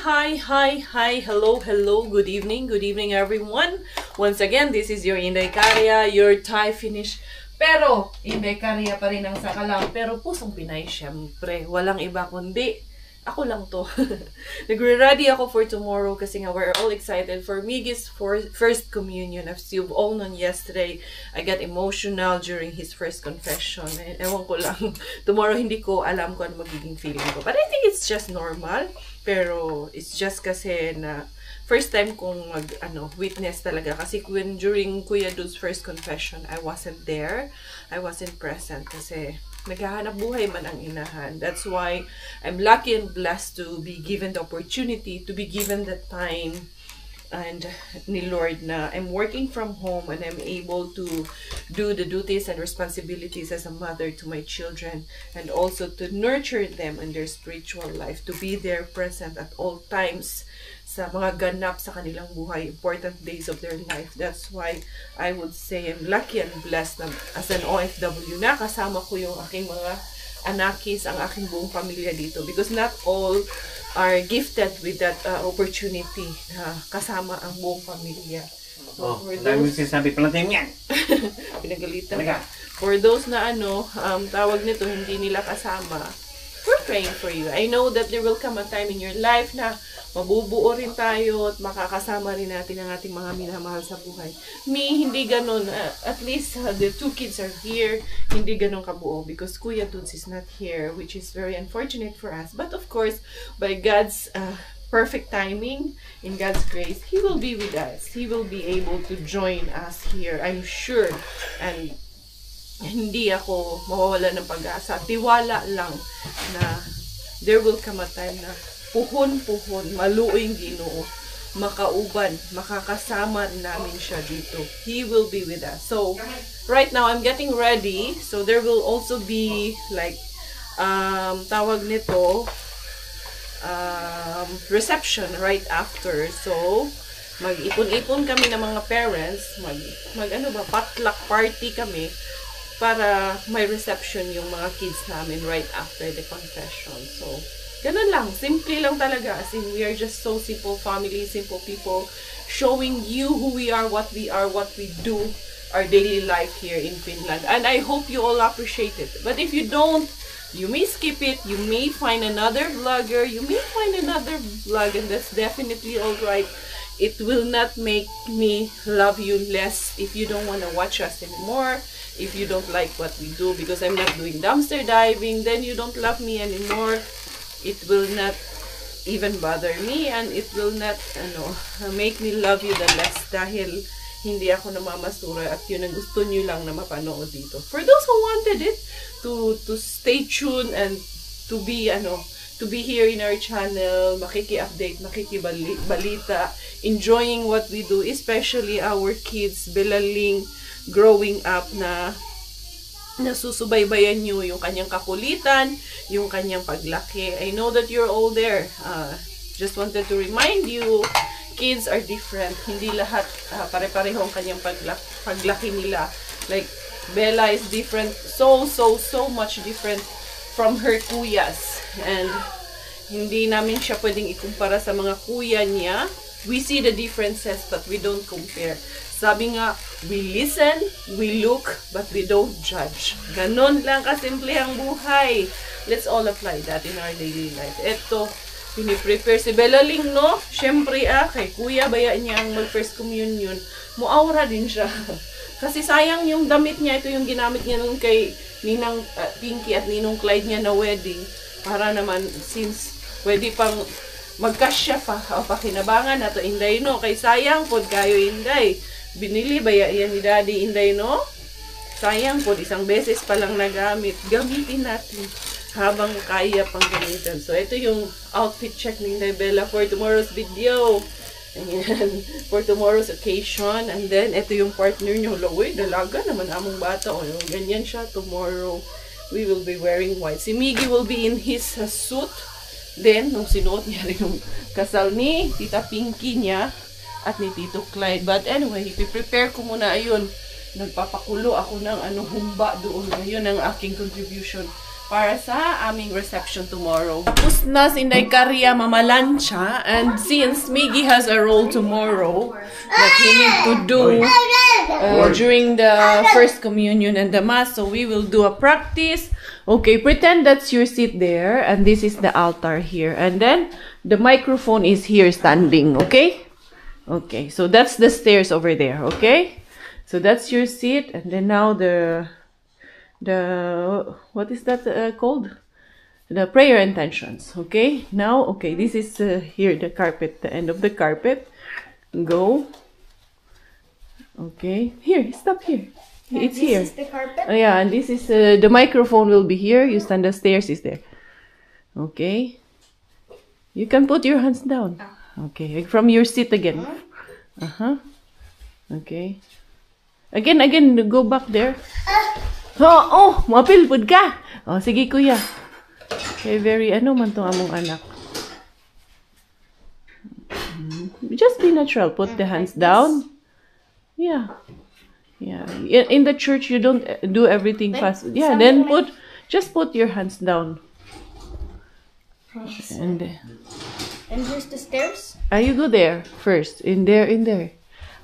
Hi, hello, good evening everyone. Once again, this is your Inday Karya, your Thai finish. Pero, Inday Karya pa rin ang sakalang, pero pusong Pinay, syempre. Walang iba kundi, ako lang to. Nagre-ready ako for tomorrow kasi nga we're all excited for Miggy's first communion. As you've all known yesterday, I got emotional during his first confession. Ewan ko lang, tomorrow hindi ko alam kung ano magiging feeling ko. But I think it's just normal. Pero it's just kasi na first time kong witness talaga. Kasi during Kuya Dude's first confession, I wasn't there. I wasn't present kasi naghahanap buhay man ang inahan. That's why I'm lucky and blessed to be given the opportunity, to be given the time and ni Lord na I'm working from home and I'm able to do the duties and responsibilities as a mother to my children and also to nurture them in their spiritual life, to be there present at all times sa mga ganap sa kanilang buhay, important days of their life. That's why I would say I'm lucky and blessed na as an OFW na kasama ko yung aking mga anakis, ang aking buong pamilya dito, because not all are gifted with that opportunity na kasama ang buong pamilya. So, pinagalitan. For those na tawag nito, hindi nila kasama, we're praying for you. I know that there will come a time in your life na mabubuo rin tayo at makakasama rin natin ang ating mga minamahal sa buhay. Me, hindi ganun. At least the two kids are here. Hindi ganun kabuo because Kuya Dudes is not here, which is very unfortunate for us. But of course, by God's perfect timing, in God's grace, He will be with us. He will be able to join us here, I'm sure. And hindi ako mawawala ng pag-asa. Tiwala lang na there will come a time na puhon, maluoy Ginoo, makauban, makakasama namin siya dito. He will be with us. So, right now, I'm getting ready. So, there will also be, like, tawag nito, reception right after. So, mag-ipon-ipon kami ng mga parents, potluck party kami, para may reception yung mga kids namin right after the confession. So, ganun lang. Simple lang talaga. As in, we are just so simple family, simple people, showing you who we are, what we do, our daily life here in Finland. And I hope you all appreciate it. But if you don't, you may skip it. You may find another vlogger. You may find another vlog, and that's definitely alright. It will not make me love you less if you don't want to watch us anymore. If you don't like what we do because I'm not doing dumpster diving, then you don't love me anymore. It will not even bother me and it will not make me love you the less dahil hindi ako namamasura at yun ang gusto nyo lang na mapanood dito. For those who wanted it, to stay tuned and to be here in our channel, makiki-update, makikibalita, enjoying what we do, especially our kids, Belaling, growing up na nasusubaybayan nyo yung kanyang kakulitan, yung kanyang paglaki. I know that you're all there. Just wanted to remind you, kids are different. Hindi lahat pare-pareho ang kanyang paglaki nila. Like, Bella is different. So much different from her kuyas. And hindi namin siya pwedeng ikumpara sa mga kuya niya. We see the differences, but we don't compare. Sabi nga, we listen, we look, but we don't judge. Ganon lang kasimple ang buhay. Let's all apply that in our daily life. Ito, piniprepare si Belaling, no? Siyempre, kay kuya, bayaan niya ang mag-first communion. Muawra din siya. Kasi sayang yung damit niya. Ito yung ginamit niya nung kay Ninang Pinky at Ninong Clyde niya na wedding. Para naman, since pwede pang magkasya pa, pakinabangan na to, Inday, no? Kay sayang po kayo, Inday. Binili ba yan ni Daddy, Inday, no? Sayang po, isang beses pa lang nagamit. Gamitin natin habang kaya pang gamitin. So, ito yung outfit check ni Inday Bella for tomorrow's video. Ayan, for tomorrow's occasion. And then, ito yung partner nyo. Uy, dalaga naman among bata. O, ganyan siya. Tomorrow, we will be wearing white. Si Miggy will be in his suit. Then, nung sinuot niya rin yung kasal ni Tita Pinky niya at ni Tito Clyde. But anyway, ipiprepare ko muna. Ayun, nagpapakulo ako ng humba doon. Ayun ang aking contribution para sa aming reception tomorrow. Tapos na si Inday Karya mamalansya, and since Miggy has a role tomorrow that he need to do during the First Communion and the Mass, so we will do a practice. Okay, pretend that's your seat there, and this is the altar here, and then the microphone is here standing, okay? Okay, so that's the stairs over there, okay? So that's your seat, and then now the what is that called? The prayer intentions, okay? Now, okay, this is here, the carpet, the end of the carpet. Go. Okay, here, stop here. It's here. This is the carpet? Yeah, and this is, the microphone will be here. You stand, the stairs is there. Okay. You can put your hands down. Okay, from your seat again. Okay. Again, go back there. Oh, mapilpod ka. Oh, sige kuya. Okay, very, ano man tong among anak. Just be natural. Put the hands down. Yeah. Yeah. In the church, you don't do everything fast. Yeah, then just put your hands down. And here's the stairs? you go there first. In there.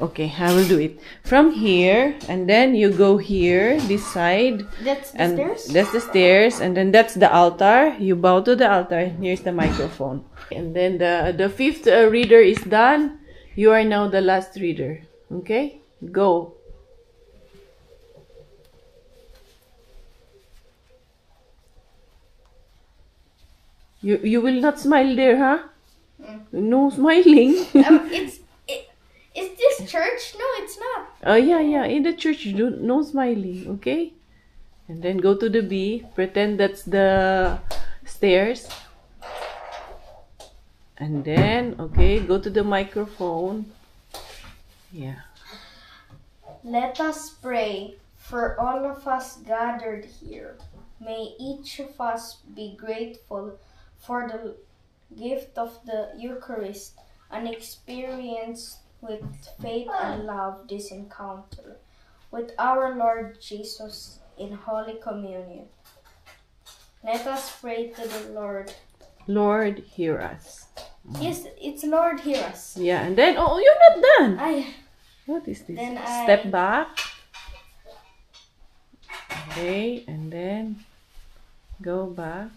Okay, I will do it. From here, and then you go here, this side. That's the and stairs? That's the stairs, and then that's the altar. You bow to the altar, and here's the microphone. And then the fifth reader is done. You are now the last reader. Okay? Go. You will not smile there, huh? No smiling. Is this church? No, it's not. Oh, yeah. In the church, you do no smiling, okay? And then go to the B. Pretend that's the stairs. And then, okay, go to the microphone. Yeah. Let us pray for all of us gathered here. May each of us be grateful for the gift of the Eucharist and experience with faith and love this encounter with our Lord Jesus in Holy Communion. Let us pray to the Lord. Lord, hear us. Yes, it's Lord, hear us. Yeah, and then, oh, you're not done. What is this? Then Step back. Okay, and then go back.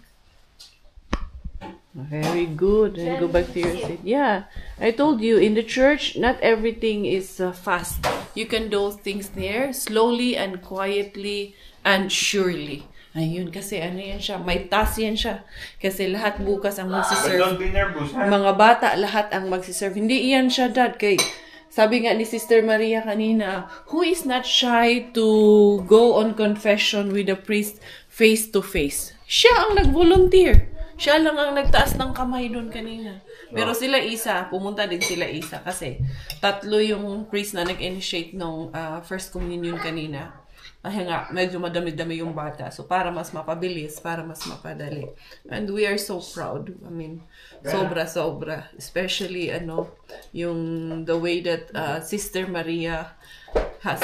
Very good. And go back to your seat. Yeah, I told you, in the church, not everything is fast. You can do things there slowly and quietly and surely. Ayun, kasi ano yan siya, may task yan siya. Kasi lahat bukas ang magsiserve. Mga bata, lahat ang magsiserve. Hindi yan siya, Dad. Kay, sabi nga ni Sister Maria kanina, who is not shy to go on confession with the priest face to face? Siya ang nag-volunteer. Siya lang ang nagtaas ng kamay doon kanina. Pero sila isa, pumunta din sila isa kasi tatlo yung priest na nag-initiate ng First Communion kanina. Ay nga, medyo madami-dami yung bata. So, para mas mapabilis, para mas mapadali. And we are so proud. I mean, sobra-sobra. Especially, yung the way that Sister Maria has,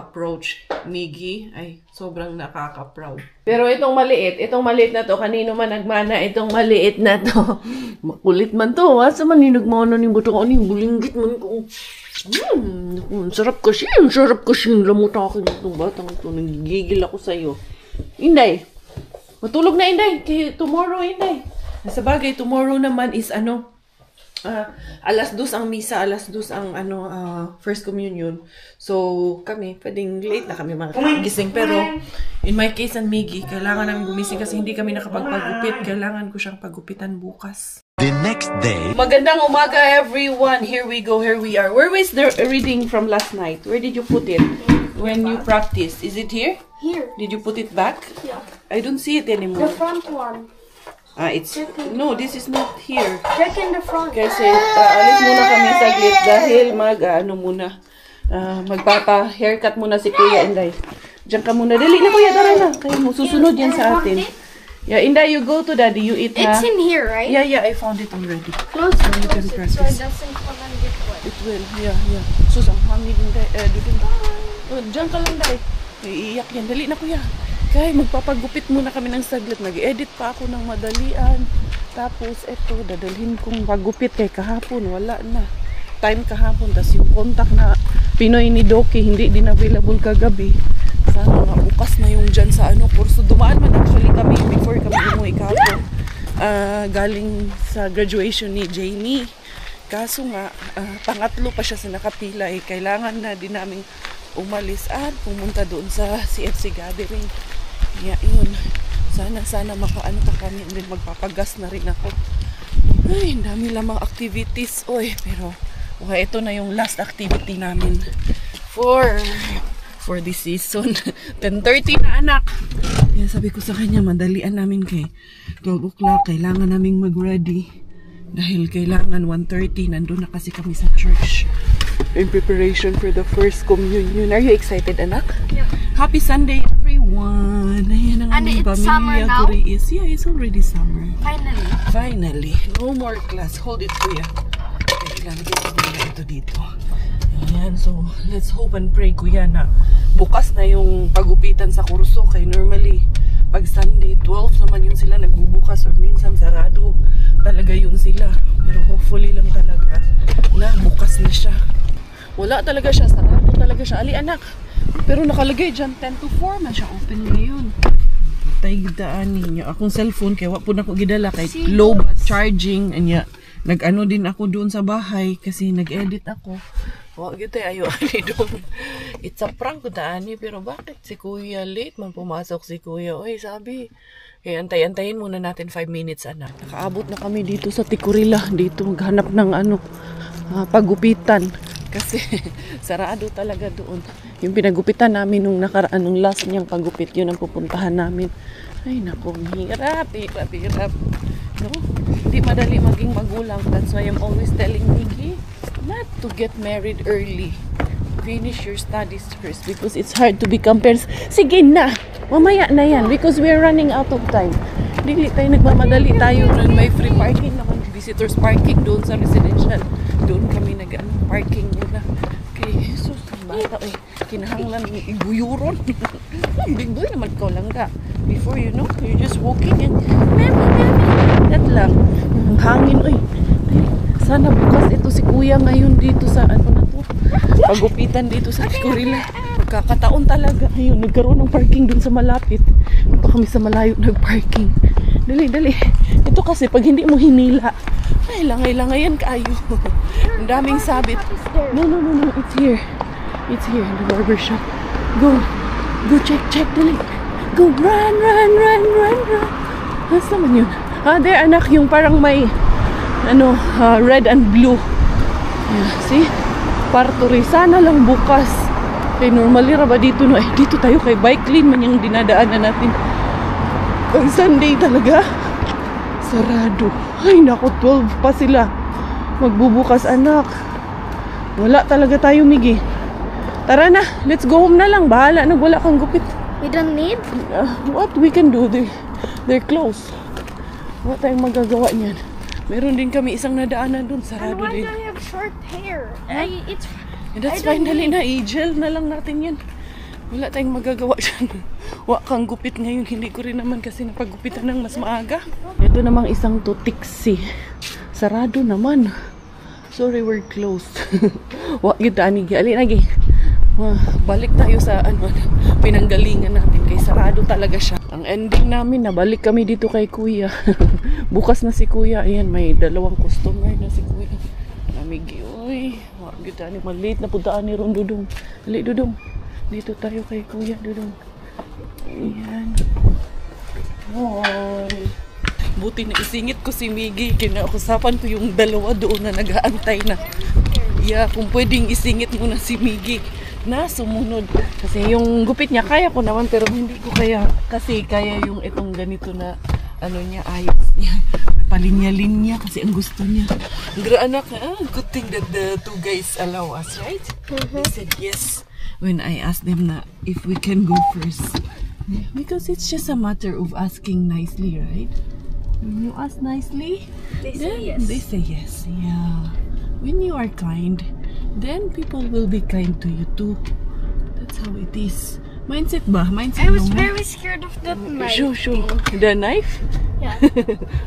approach Miggy, ay sobrang nakaka-proud. Pero itong maliit na to, kanino man nagmana, itong maliit na to, makulit man to, sa man ninagmana ni buto ko, bulinggit man ko. Sarap kasi yung lamutakin itong batang ito. Nagigigil ako sa'yo. Inday, matulog na Inday. Tomorrow, Inday. Sa bagay, tomorrow naman is alas 2 ang misa, alas 2 ang First Communion. So, kami, pwedeng late na kami gising. Pero, in my case and Miggy, kailangan namin gumising kasi hindi kami nakapagpagupit. Kailangan ko siyang pagupitan bukas. The next day. Magandang umaga, everyone. Here we go. Here we are. Where is the reading from last night? Where did you put it when you practiced? Is it here? Here. Did you put it back? Yeah. I don't see it anymore. The front one. No, this is not here. Check in the front. Kasi alis muna kami saglit dahil magpapa-haircut muna si Kuya Inday. Diyan ka muna. Dali na Kuya, tara na. Kaya mo susunod yan sa atin. Yeah, Inday, you go to Daddy. You eat na. It's in here, right? Yeah, I found it already. Close So you can it so practice. it doesn't fall and get wet. It will. Yeah. Sus, ang hangin Inday. Diyan ka lang, Day. Iiyak yan. Dali na Kuya. Kaya magpapagupit muna kami ng saglit. Nag-edit pa ako ng madalian. Tapos eto, dadalhin kong pagupit kay kahapon. Wala na. Time kahapon. Tapos yung contact na Pinoy ni Doki, hindi din available kagabi. Sana nga bukas na yung dyan sa kurso. Dumaan man actually kami before kami umuwi kahapon. Galing sa graduation ni Jamie. Kaso nga, pangatlo pa siya sa nakapila. Kailangan na din namin umalis at pumunta doon sa CFC gathering. Yun. Sana makaano pa kami and then magpapagas na rin ako. Ay, dami lamang activities. Oy, pero ito na yung last activity namin for this season. 10:30 na anak. Yan, sabi ko sa kanya, madalian namin kay 12 o'clock. Kailangan naming mag-ready. Dahil kailangan 1:30, nandun na kasi kami sa church. In preparation for the first communion. Are you excited, anak? Yeah. Happy Sunday, everyone! Ayan ang And aming it's summer pamilya. now? Yeah, it's already summer. Finally. Finally. No more class. Hold it, kuya. Ilalagay ko nila ito dito. Ayan, so let's hope and pray, kuya, na bukas na yung pagupitan sa kurso. Kaya normally, pag Sunday, 12 naman yun sila nagbubukas or minsan sarado talaga yun sila. Pero hopefully lang talaga na bukas na siya. Wala talaga siya, sarado talaga siya. Ali anak, pero nakalagay dyan 10 to 4 man siya open ngayon. Tay gidaan ninyo. Akong cellphone kaya wapon ako gidala kay low charging. Anya, nag-ano din ako doon sa bahay kasi nag-edit ako. Wag gito ayo ani doon. It's a prank daani pero bakit si Kuya late man pumasok si Kuya. Oy, sabi, antay-antayin muna natin 5 minutes anak. Nakaabot na kami dito sa Tikurila, dito maghanap ng pagupitan kasi sarado talaga doon. Yung pinagupitan namin nung nakaraan nung last niyang pagupit, yun ang pupuntahan namin. Ay nako, hirap. No? Hindi madali maging magulang. That's why I'm always telling Miggy not to get married early. Finish your studies first because it's hard to become parents. Sige na, mamaya na yan because we're running out of time. Dili tayo nagmamadali tayo doon. May free parking naman, visitors parking doon sa residential. Doon kami nag-parking muna. Okay, Jesus, bata kinahanglan iguyuron. Big boy naman ikaw lang ka. Before you know, you're just walking and mami, that lang. Ang hangin, sana bukas ito si Kuya ngayon dito sa na to, pagupitan dito sa Tikurila. Magkakataon talaga ngayon, nagkaroon ng parking dun sa malapit. Pa kami sa malayo nag-parking. Dali. Ito kasi pag hindi mo hinila, ay langay-langayan kaayo. Ang daming sabit. No, it's here in the barber shop. Go check, dali. Go, run. Nasa naman yun? There anak, yung parang may red and blue. Yeah, see? Partory. Sana lang bukas. Kaya normally raba dito dito tayo kay bike lane man yung dinadaanan natin. Pag Sunday talaga, sarado. Ay nako, 12 pa sila magbubukas anak. Wala talaga tayo, Miggy. Tara na, let's go home na lang. Bahala na, wala kang gupit. We don't need? What we can do, they're closed. Wala tayong magagawa niyan. Meron din kami isang nadaanan dun, sarado din. I have short hair. That's fine, dali na, i-gel na lang natin yan. Wala tayong magagawa dyan. Wala kang gupit ngayon, hindi ko rin naman kasi napagupitan ng mas maaga. Ito namang isang to Tixi. Sarado naman. Sorry, we're closed. Wala kita, Anigi. Ali, lagi. Balik tayo sa pinanggalingan natin kay sarado talaga siya. Ang ending namin, nabalik kami dito kay Kuya. Bukas na si Kuya. Ayan, may dalawang customer na si Kuya. Namigi, uy. Wala kita, maliit na puntaan ni Ron Dudong. Dali, Dudong. Dito tayo kay Kuya Dudong. Ayan. Hoy. Buti na isingit ko si Miggy. Kinausapan ko yung dalawa doon na nag-aantay na. Yeah, kung pwedeng isingit muna si Miggy na sumunod. Kasi yung gupit niya, kaya ko naman pero hindi ko kaya. Kasi kaya yung itong ganito na niya, ayos niya. Palinya-linya kasi ang gusto niya. Anak, good thing that the two guys allow us, right? They said yes when I asked them na if we can go first. Because it's just a matter of asking nicely, right? When you ask nicely, They say yes. They say yes, yeah. When you are kind, then people will be kind to you too. That's how it is. Mindset ba? Mindset I was mo? very scared of that knife. Show. The knife? Yeah.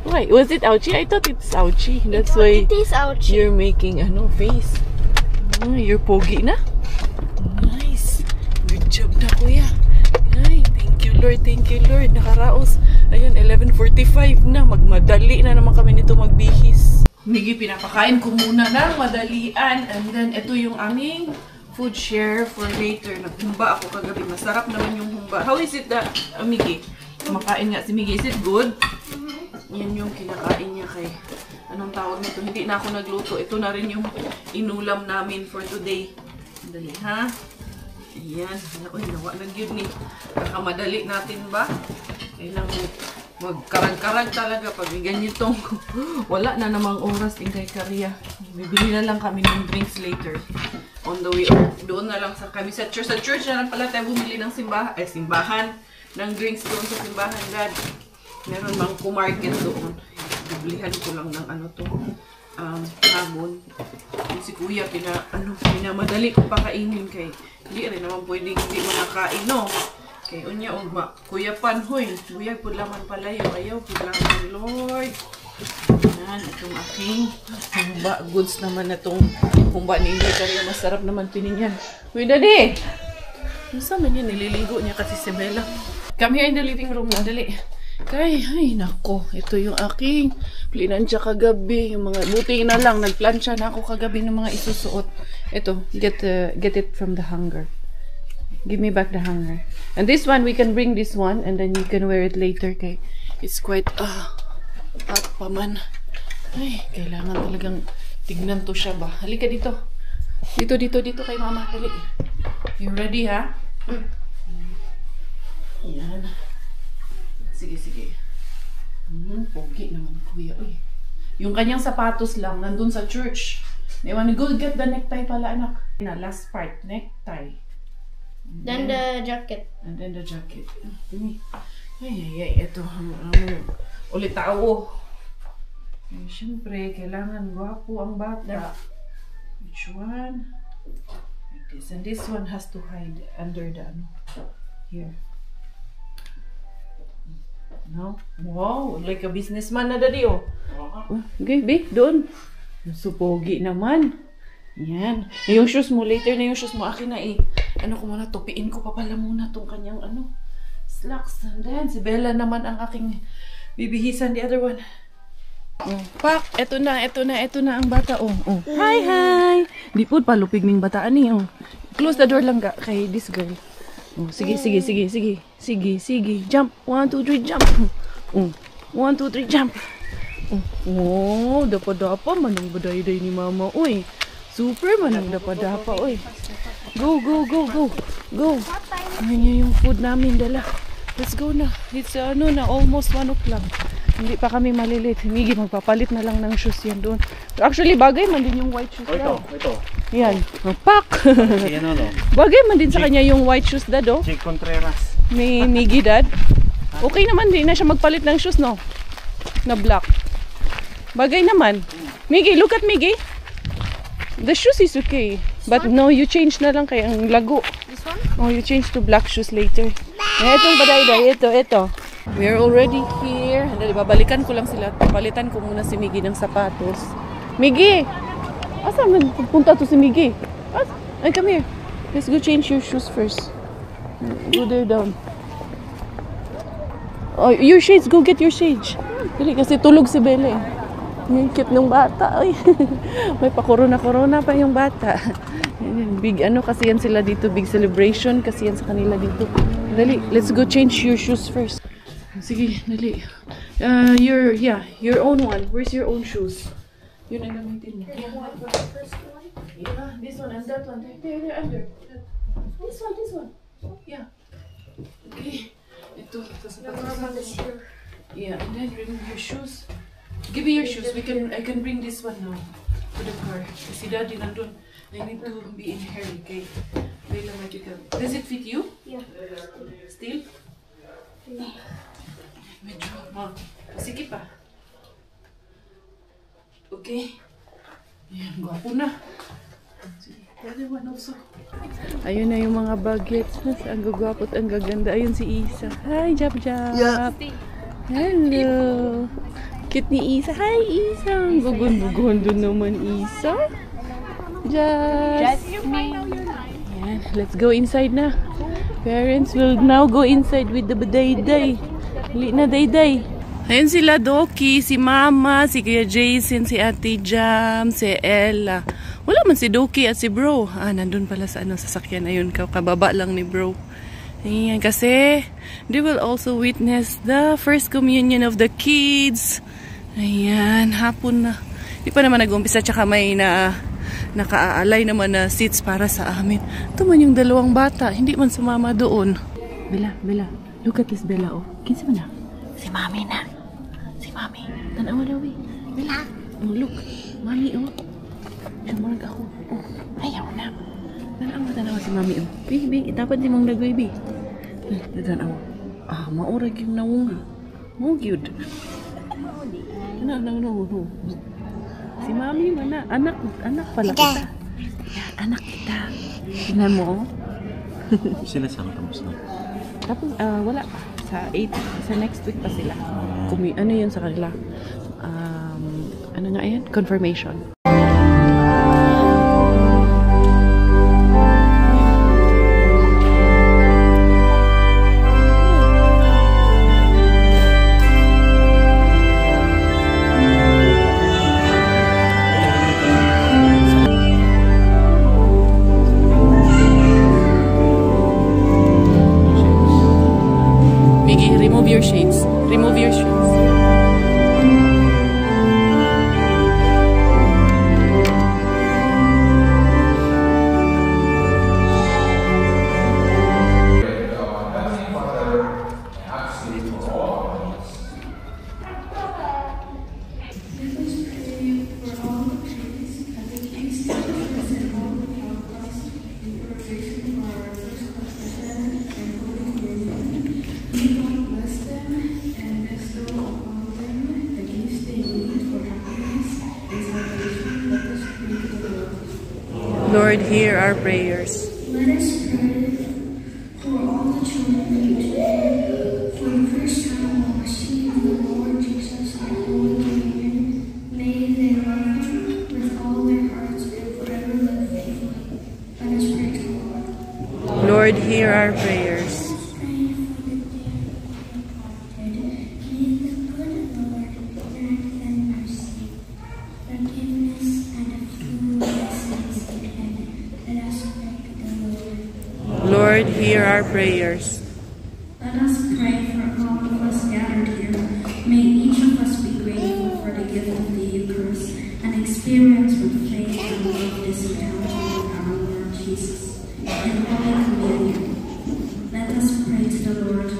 Why? Was it ouchy? I thought it's ouchy. That's why It is ouchy. you're making face. You're pogi na? Nice. Good job na, kuya. Ay, thank you, Lord. Thank you, Lord. Nakaraos. Ayan, 11:45 na. Magmadali na naman kami nito magbihis. Migi, pinapakain ko muna ng madalian. And then, ito yung aming food share for later. Naghumba ako kagabi. Masarap naman yung humba. How is it that, Migi? Kumakain nga si Migi. Is it good? Yan yung kinakain niya kay... Anong tawag nito? Hindi na ako nagluto. Ito na rin yung inulam namin for today. Dali, ha? Ayan. Uy, nawa na yun ni. Nakamadali natin ba? Kailangan magkarag-karag talaga pag ganitong wala na namang oras din kay Karya. Bibili na lang kami ng drinks later. On the way, doon na lang kami sa church. Sa church na lang pala tayo bumili ng simbahan ng drinks doon sa simbahan, Dad. Meron bang market doon. Bibilihan ko lang ng sabon. Si Kuya, pinamadali ko pakainin kay hindi rin naman pwedeng hindi makakain, no? Kay unya, Kuya Pan, hoy. Kuya, pudlaman pala yung ayaw. Pudlaman, Lord. Yan, itong aking humba. Goods naman na itong humba ni Inday Karya. Masarap naman pininyan. Uy, Daddy! Ano sa man yan? Nililigo niya kasi si Bella. Come here in the living room na. Dali. Ay, nako. Ito yung aking plinansya kagabi. Yung mga, buti na lang. Nagplansya na ako kagabi ng mga isusuot. Ito, get it from the hanger. Give me back the hanger. And this one, we can bring this one and then you can wear it later. Okay? It's quite, hot pa man. Ay, kailangan talagang tignan to siya ba. Halika dito. Dito kay Mama. Dali. You ready, ha? Yan. Sige. Pogi naman, Kuya. Uy. Yung kanyang sapatos lang, nandun sa church. They wanna go get the necktie pala, anak. Na, last part, necktie. Then the jacket. And then the jacket. Ay, ito. Ulit tao. Siyempre, kailangan gwapo ang bata. Which one? Like this. And this one has to hide under the, here. No? Wow, like a businessman na, Daddy, oh. Okay, babe, doon. Supogi naman. Yan. Yung shoes mo, later na yung shoes mo. Akin na ko muna, tupiin ko pa pala muna tong kanyang slacks. And then, si Bella naman ang aking bibihisan, the other one. Pak, eto na ang bata, oh. Hi! Di po palupig ming bataan ni, oh. Close the door lang ka kay this girl. Oh, sige. Jump. 1, 2, 3, jump. 1, 2, 3, jump. Oh, dapa-dapa manang baday-day ni Mama, oy. Super manang dapa-dapa, oy. Go. Ayan yung food namin dala. Let's go na. It's almost 1 o'clock. Hindi pa kami malilate. Migi, magpapalit na lang ng shoes yan doon. Actually, bagay man din yung white shoes. Ito. Yan. Pak! Bagay man din sa kanya yung white shoes, Dad, oh. Jake Contreras. May Migi, Dad. Okay naman din na siya magpalit ng shoes, no? Na black. Bagay naman. Migi, look at Migi. The shoes is okay. But no, you change na lang kay ang lago. This one? Oh, you change to black shoes later. Etong baday-day. Ito. We're already here. Dali, babalikan ko lang sila. Papalitan ko muna si Migi ng sapatos. Migi! Asa man punta to si Migi? Ay, come here. Let's go change your shoes first. Go there down. Oh, your shades. Go get your shades. Dali, kasi tulog si Belle. May cute ng bata. Ay, may pa-corona pa yung bata. Big kasi yan sila dito. Big celebration kasi yan sa kanila dito. Dali, let's go change your shoes first. Sige, dali. Your own one. Where's your own shoes? Yun ang gamitin mo. Yeah, this one and that one. They're under. This one. Yeah. Okay. Ito sa patas. Yeah, and then remove your shoes. Give me your shoes. I can bring this one now to the car. Kasi Daddy nandun. I need to be in here, okay? Wait lang, does it fit you? Yeah. Still? Medyo, sige pa. Okay. Ayan, gwapo na. Sige, the other one also. Ayun na yung mga bagets. Ang gagwapo at ang gaganda. Ayun si Isa. Hi, Jab Jab. Yeah. Hello. Cute ni Isa. Hi, Isa. Ang gugun-gugun doon naman, Isa. Just me. Ayan, let's go inside na. Parents will now go inside with the day-day. Hali na day-day. Ayun sila, Doki, si Mama, si Kuya Jason, si Ate Jam, si Ella. Wala man si Doki at si Bro. Nandun pala sa sasakyan. Ayun, kababa lang ni Bro. Ayan, kasi they will also witness the first communion of the kids. Ayan, hapon na. Di pa naman nag-umpisa, tsaka may nakaalay naman na seats para sa amin. Ito man yung dalawang bata, hindi man sumama doon. Bella, look at this Bella, oh. Kinsa man na? Si Mami na. Si Mami. Tanawa daw, eh. Bella. Oh, look. Mami, oh. Sumurag ako. Oh, ayaw na. Tanawa si Mami, oh. Bi, itapan di mong lagoy, bi. Tanawa. Maurag yung nawunga. Mo, cute. No. Si Mami mana, anak pala kita. Yan, anak kita. Tingnan mo, oh. Sila saan tapos na? Tapos, wala pa. Sa 8, sa next week pa sila. Ano yun sa kanila? Ano nga yan? Confirmation. Remove your shades. Remove your shades. Lord, hear our prayers. Let us pray for all the children today. For the first time will receive the Lord Jesus in Holy Communion. May they love Him with all their hearts and forever live faithfully. Let us pray to the Lord. Lord, hear our prayers. Lord, hear our prayers. Let us pray for all of us gathered here. May each of us be grateful for the gift of the Eucharist and experience with faith and love this encounter with our Lord Jesus in Holy Communion. Let us pray to the Lord.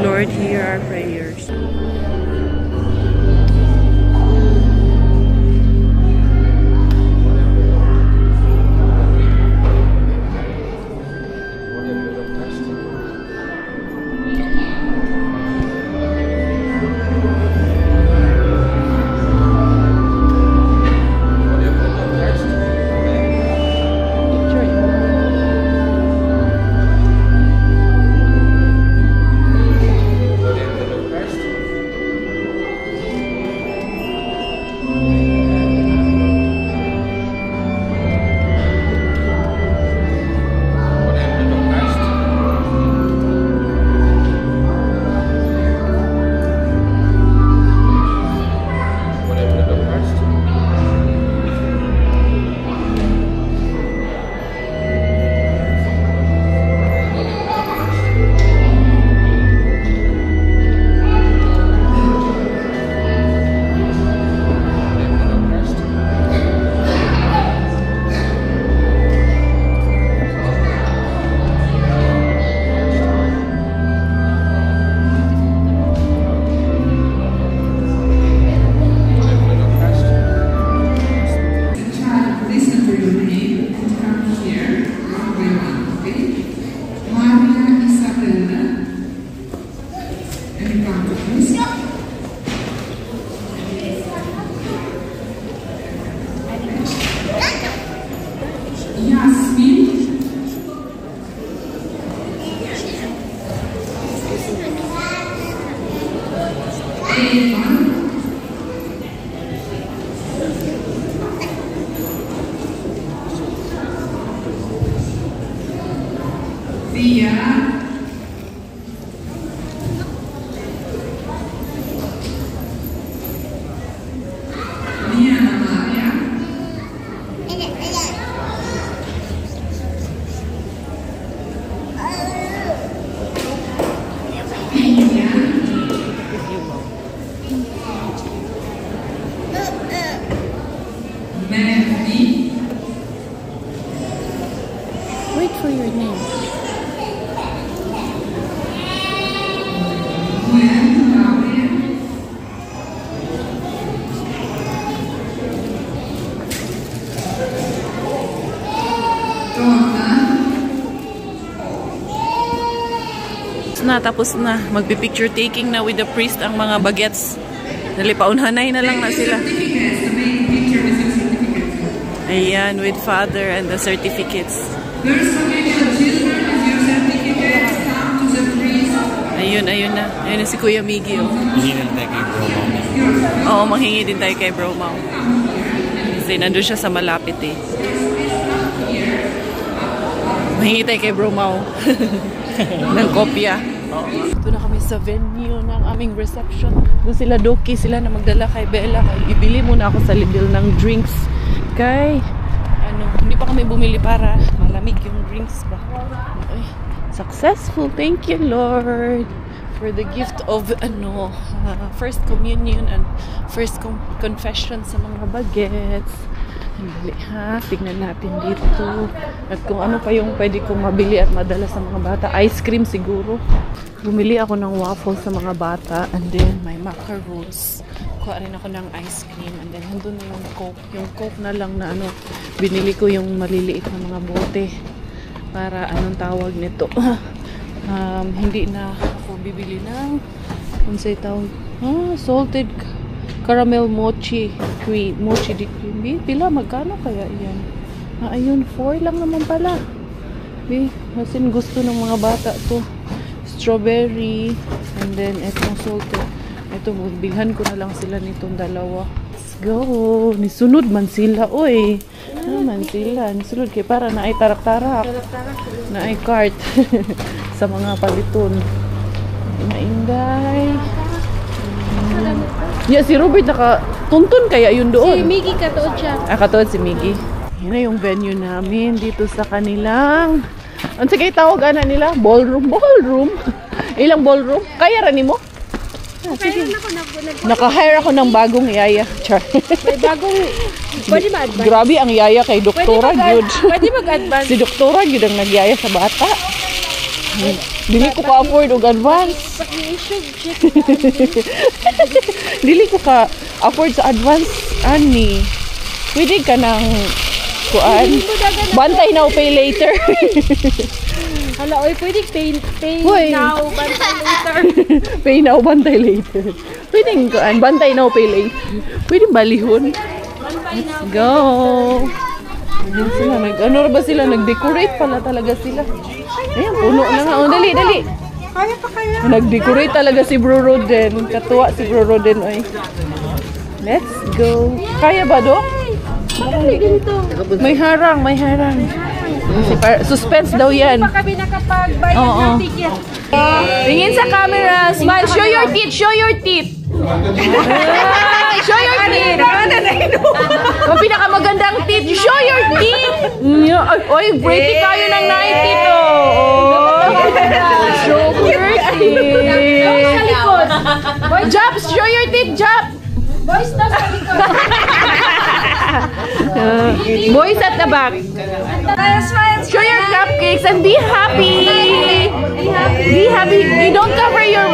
Lord, hear our prayers. Wait for your name. Tapos na. Magpipicture taking na with the priest ang mga bagets. Dali, paunhanay na lang na sila. Ayan, with father and the certificates. Ayun, ayun na. Ayun na si Kuya Miggy. Oh. Hindi na tayo kay Bro Mau. Oo, manghingi din tayo kay Bro Mau. Kasi nandun siya sa malapit eh. Mahingi tayo kay Bro Mau. Ng kopya. Ito na kami sa venue ng aming reception. Doon sila Doki, sila na magdala kay Bella. Ibili muna ako sa Lidl ng drinks. Kay, hindi pa kami bumili para malamig yung drinks ba. Ay, successful. Thank you, Lord, for the gift of first communion and first confession sa mga bagets. Dali ha, tignan natin dito. At kung ano pa yung pwede kong mabili at madala sa mga bata. Ice cream siguro. Bumili ako ng waffle sa mga bata. And then, may macarons. Kuha rin ako ng ice cream. And then, nandun na yung Coke. Yung Coke na lang na binili ko yung maliliit na mga bote. Para anong tawag nito. Hindi na ako bibili ng unsay tawag. Salted caramel mochi cream. Mochi di cream. Pila, magkano kaya yan? Ayun, 4 lang naman pala. Masin gusto ng mga bata to. Strawberry. And then, etong salted. Ito, magbilhan ko na lang sila nitong dalawa. Let's go. Nisunod man sila, oy. Man sila. Nisunod kay para na ay tarak-tarak. Na ay cart. Sa mga paliton. Mainday. Yeah, si Robert nakatuntun kaya yun doon. Si Miggy katuod siya. Katuod si Miggy. Yan na yung venue namin dito sa kanilang. Ano sige tawag nila? Ballroom. Ballroom? Ilang ballroom? Kaya ranin mo? Sige. Naka-hire ako ng bagong yaya. Char. May bagong, pwede ma-advance? Grabe ang yaya kay Doktora Gyud. Pwede mag-advance? Si Doktora Gyud ang nagyaya sa bata. Dili ko ka-afford og advance. Dili ko ka-afford sa advance. Ani. Pwede ka ng kuan. Bantay now, pay later. Hala, oy, pwede pay now, bantay later. Pay now, bantay later. Pwede kuan, bantay now, pay later. Pwede balihon. Let's go. Sila ano ba sila? Nag-decorate pala talaga sila. Ayan, puno na nga. Oh, dali, dali. Kaya pa kaya? Nag-decorate talaga si Bro Roden. Katuwa si Bro Roden, oy. Let's go. Kaya ba, Dok? May harang, may harang. Suspense daw yan. Hindi pa kami nakapag-bayad ng ticket. Tingin sa camera. Smile. Show your teeth. Show your teeth. Show your teeth. Ang pinakamagandang teeth. Show your teeth. Oy, pretty kayo ng night teeth. Show your teeth. Sa likod. Jobs, show your teeth, Job. Boys na sa likod. Boys at the back. Show your cupcakes and be happy. Be happy. You don't cover your...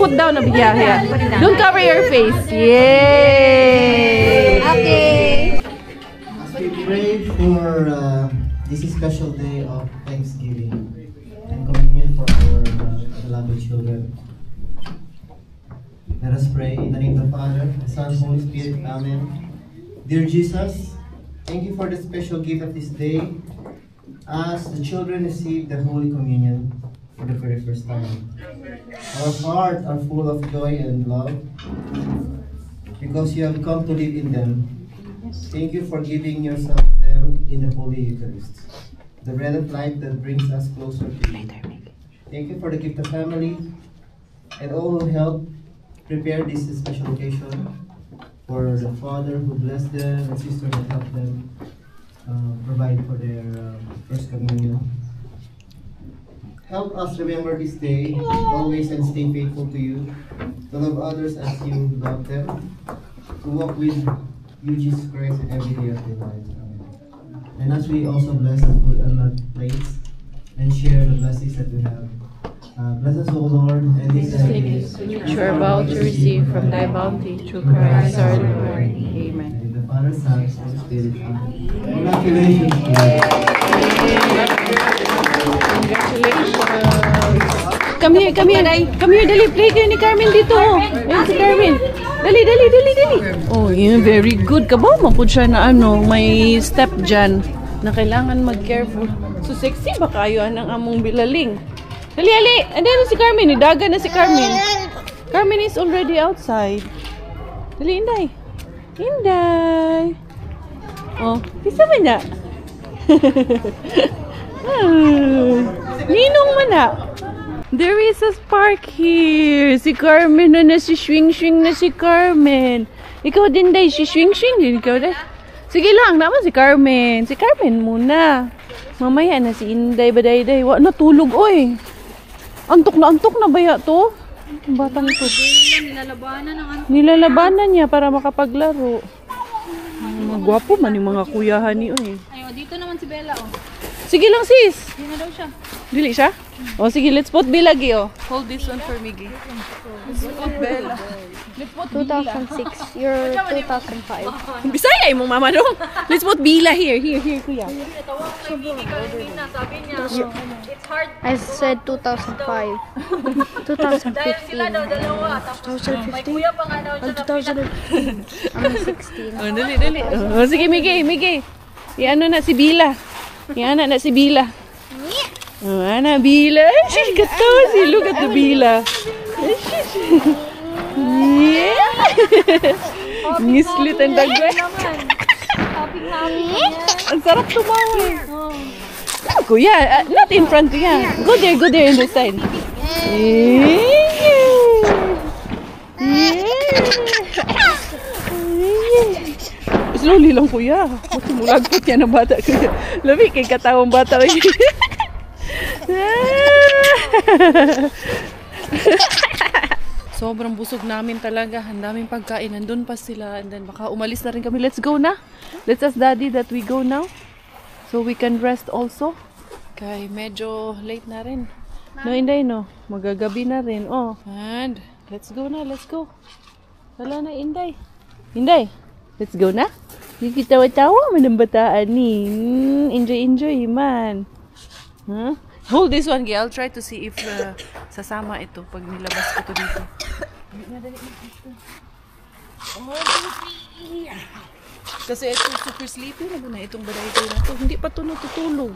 Put down a... Yeah. Don't cover your face. Yay! Okay. As we pray for this special day of Thanksgiving and communion for our beloved children, let us pray in the name of the Father, the Son, Holy Spirit. Amen. Dear Jesus, thank you for the special gift of this day as the children receive the Holy Communion for the very first time. Our hearts are full of joy and love because you have come to live in them. Thank you for giving yourself to them in the Holy Eucharist. the bread of life that brings us closer to you. Thank you for the gift of family and all who helped prepare this special occasion, for the father who blessed them and sister that helped them provide for their first communion. Help us remember this day always and stay faithful to you, to love others as you love them, to walk with you, Jesus Christ, in every day of their lives. Amen. And as we also bless the food on our plates and share the blessings that we have, bless us, O Lord, and these Which you are about to receive from thy bounty through Christ our Lord. Amen. And the Father, Son, and Holy Spirit. Congratulations. Congratulations. Come here, dali. Play kayo ni Carmen dito. Ayun si Carmen. Dali. Oh, yun, very good. Kabaw, mapud siya na may step dyan na kailangan mag-careful. So, sexy ba kayo ang among bilaling? Dali. Andun si Carmen. Nidaga na si Carmen. Carmen is already outside. Dali, Inday. Oh, isa ba na? Ninong mo na. There is a spark here. Si Carmen na si swing-swing na si Carmen. Ikaw din, Day. Si swing-swing din. Ikaw, Day. Sige lang. Naman si Carmen. Si Carmen muna. Mamaya na si Inday ba, Day. Wala na tulog, oy. Antok na baya to? Ang batang ito. Nilalabanan niya para makapaglaro. Gwapo man yung mga kuyahan niyo, eh. Ayo, dito naman si Bella, oh. Sige lang, sis. Dito na daw siya. Dili siya? O sige, let's put Bella, Gi, oh. Hold this one for me, Gi. Let's put Bella. Let's put 2006. You're 2005. Bisaya yung mama dong. Let's put Bella here, kuya. I said 2005. 2015. Kuya pa nga daw siya. I'm 16. Oh, dali. Oh, sige, Miggy. Iano na si Bella. Iana na si Bella. Oh, ana Bella. She's katawa si look at the Bella. Yeah. Ngislit ang dagway. Ang sarap tumawa. Kuya, not in front, kuya. Go there in the side. Slowly lang, kuya. Mulagpot yan ang bata, kuya. Labi kay katawang bata. Sobrang busog namin talaga. Ang daming pagkain. Nandun pa sila. And then baka umalis na rin kami. Let's go na. Let's ask Daddy that we go now. So we can rest also. Kay medyo late na rin. No, Inday, no. Magagabi na rin. Oh. And let's go na. Let's go. Wala na, Inday. Inday, let's go na. Yung kitawa-tawa man ang bataan ni. Enjoy man. Huh? Hold this one, Gi. I'll try to see if sasama ito pag nilabas ko to dito. Kasi ito super sleepy na itong baday na to. Hindi pa ito natutulog.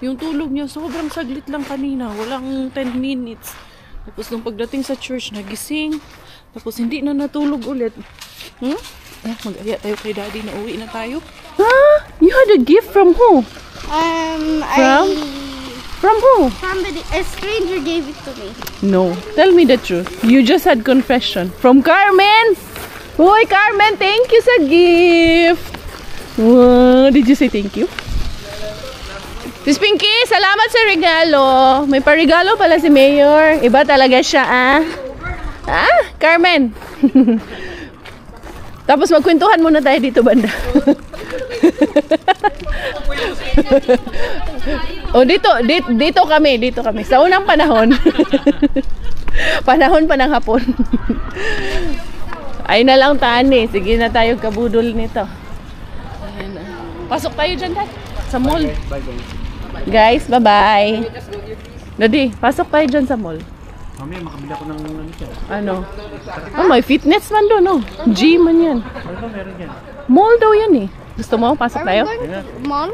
Yung tulog niya sobrang saglit lang kanina. Walang 10 minutes. Tapos nung pagdating sa church, nagising. Tapos hindi na natulog ulit. Mag-aya tayo kay Daddy na uwi na tayo. You had a gift from who? From who? Somebody, a stranger gave it to me. No. Tell me the truth. You just had confession. From Carmen! Hoy, Carmen! Thank you sa gift! Did you say thank you? Sis Pinky, salamat sa regalo. May parigalo pala si Mayor. Iba talaga siya, Carmen! Tapos magkwentuhan muna tayo dito, banda. Dito kami. Sa unang panahon. Panahon pa ng hapon. Ay na lang tani. Sige na tayo kabudol nito. Ayan na. Pasok tayo dyan, Dad. Sa mall. Guys, bye-bye. Daddy, pasok tayo dyan sa mall. Mami, makabila ko ng ano? May fitness man doon, no? Gym man yan. Ano meron yan? Mall daw yan eh. Gusto mo? Pasok tayo? Mom?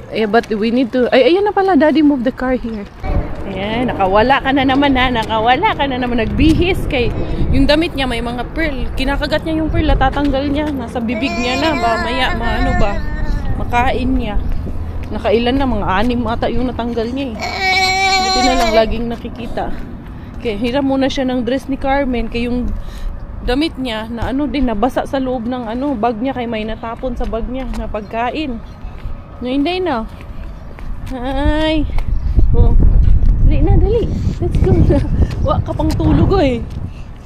Yeah, but we need to... Ay, ayun na pala. Daddy, move the car here. Ayan, nakawala ka na naman, ha? Nakawala ka na naman. Nagbihis kay... Yung damit niya, may mga pearl. Kinakagat niya yung pearl. Natatanggal niya. Nasa bibig niya na. Maya, makain niya. Nakailan na, mga 6 ata yung natanggal niya eh. Buti na lang, laging nakikita. Okay, hiram muna siya ng dress ni Carmen. Kaya yung damit niya, na ano din, nabasa sa loob ng bag niya. Kaya may natapon sa bag niya na pagkain. No, hindi na. Hi. Oh. Dali na, dali. Let's go na. Wa ka pang tulog eh.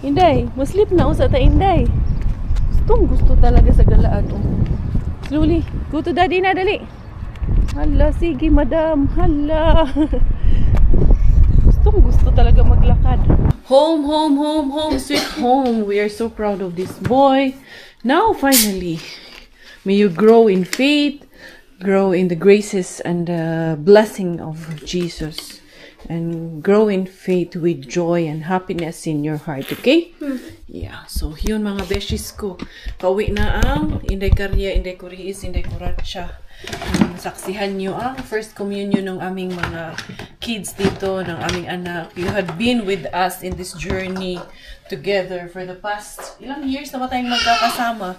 Inday, maslip na usa ta Inday. Gusto talaga sa galaan. Oh. Slowly. Go to daddy na, dali. Hala, sige madam. Hala. Gusto talaga maglakad. Home, home, home, home, sweet home. We are so proud of this boy. Now, finally, may you grow in faith, grow in the graces and the blessing of Jesus, and grow in faith with joy and happiness in your heart, okay? Yeah, so yun mga beshies ko. Pauwi na ang Inday Karya, Inday Kuriis, Inday Kuratsa. Saksihan nyo ang first communion ng aming mga kids dito, ng aming anak. You had been with us in this journey together for the past, ilang years na ba tayong magkakasama?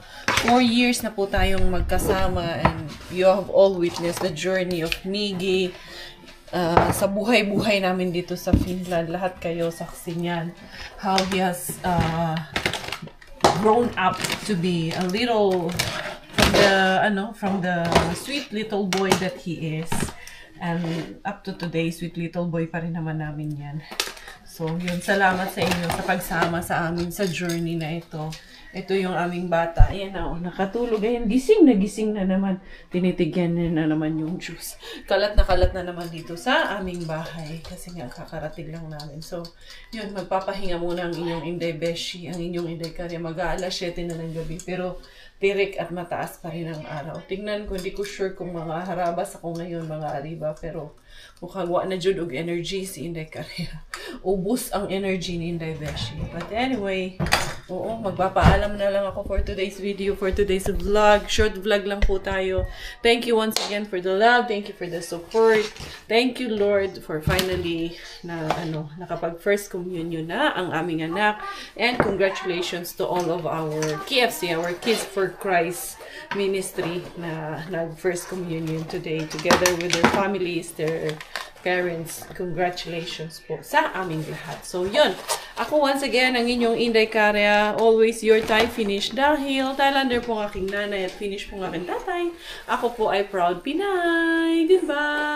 4 years na po tayong magkasama, and you have all witnessed the journey of Miggy sa buhay-buhay namin dito sa Finland. Lahat kayo saksi niyan. How he has grown up to be a little from the sweet little boy that he is, and up to today sweet little boy pa rin naman namin yan. So yun, salamat sa inyo sa pagsama sa amin sa journey na ito. Ito yung aming bata. Ayan na, nakatulog. Ayan, gising na naman. Tinitigyan na naman yung juice. Kalat na naman dito sa aming bahay. Kasi nga, kakarating lang namin. So, yun, magpapahinga muna ang inyong Inday Beshi, ang inyong Inday Karya. Mag-aalas 7 na ng gabi. Pero, tirik at mataas pa rin ang araw. Tingnan ko, hindi ko sure kung mga harabas ako ngayon, mga ariba. Pero, mukhang wa na jud og energy si Inday Karya. Ubus ang energy ni Inday Beshi. But anyway, oo, magpapaalam na lang ako for today's video, for today's vlog. Short vlog lang po tayo. Thank you once again for the love. Thank you for the support. Thank you, Lord, for finally nakapag first communion na ang aming anak. And congratulations to all of our KFC, our Kids for Christ ministry na nag first communion today together with their families, their parents. Congratulations po sa aming lahat. So, yun. Ako once again, ang inyong Inday Karya. Always your Thai finish. Dahil Thailander po ang aking nanay at finish po ang aking tatay. Ako po ay proud Pinay. Goodbye!